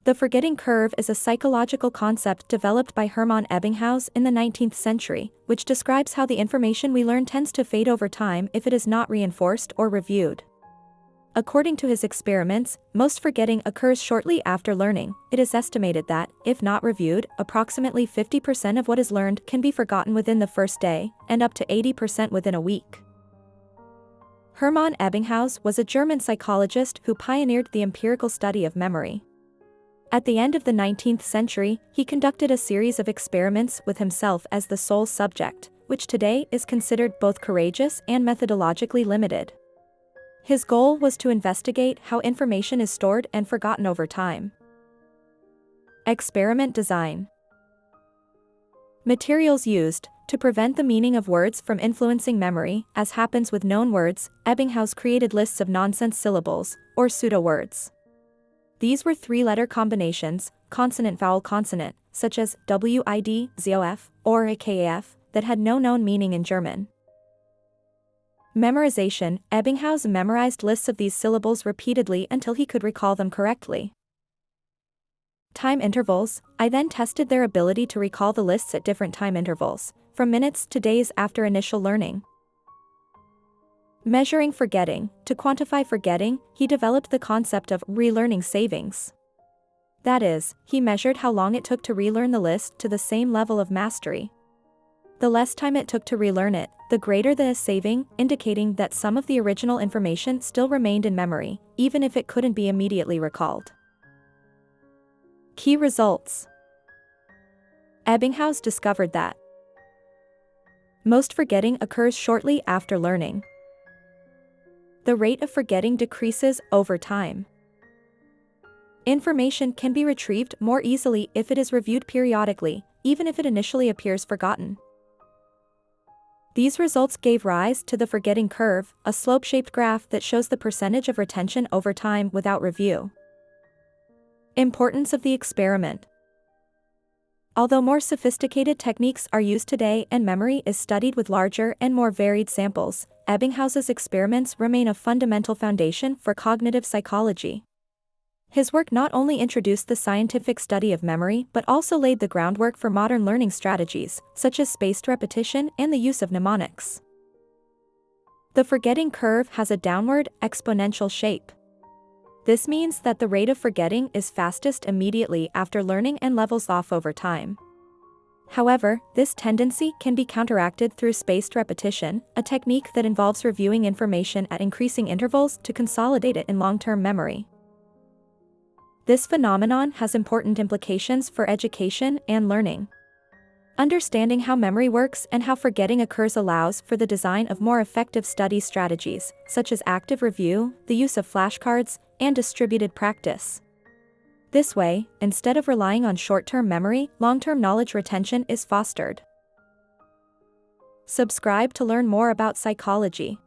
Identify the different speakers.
Speaker 1: The forgetting curve is a psychological concept developed by Hermann Ebbinghaus in the 19th century, which describes how the information we learn tends to fade over time if it is not reinforced or reviewed. According to his experiments, most forgetting occurs shortly after learning. It is estimated that, if not reviewed, approximately 50% of what is learned can be forgotten within the first day, and up to 80% within a week. Hermann Ebbinghaus was a German psychologist who pioneered the empirical study of memory. At the end of the 19th century, he conducted a series of experiments with himself as the sole subject, which today is considered both courageous and methodologically limited. His goal was to investigate how information is stored and forgotten over time. Experiment design. Materials used. To prevent the meaning of words from influencing memory, as happens with known words, Ebbinghaus created lists of nonsense syllables, or pseudo-words. These were three-letter combinations, consonant-vowel-consonant, such as WID, ZOF, or AKAF, that had no known meaning in German. Memorization. Ebbinghaus memorized lists of these syllables repeatedly until he could recall them correctly. Time intervals. I then tested their ability to recall the lists at different time intervals, from minutes to days after initial learning. Measuring forgetting. To quantify forgetting, he developed the concept of relearning savings. That is, he measured how long it took to relearn the list to the same level of mastery. The less time it took to relearn it, the greater the saving, indicating that some of the original information still remained in memory, even if it couldn't be immediately recalled. Key results. Ebbinghaus discovered that most forgetting occurs shortly after learning. The rate of forgetting decreases over time. Information can be retrieved more easily if it is reviewed periodically, even if it initially appears forgotten. These results gave rise to the forgetting curve, a slope-shaped graph that shows the percentage of retention over time without review. Importance of the experiment. Although more sophisticated techniques are used today and memory is studied with larger and more varied samples, Ebbinghaus's experiments remain a fundamental foundation for cognitive psychology. His work not only introduced the scientific study of memory but also laid the groundwork for modern learning strategies, such as spaced repetition and the use of mnemonics. The forgetting curve has a downward, exponential shape. This means that the rate of forgetting is fastest immediately after learning and levels off over time. However, this tendency can be counteracted through spaced repetition, a technique that involves reviewing information at increasing intervals to consolidate it in long-term memory. This phenomenon has important implications for education and learning. Understanding how memory works and how forgetting occurs allows for the design of more effective study strategies, such as active review, the use of flashcards, and distributed practice. This way, instead of relying on short-term memory, long-term knowledge retention is fostered. Subscribe to learn more about psychology.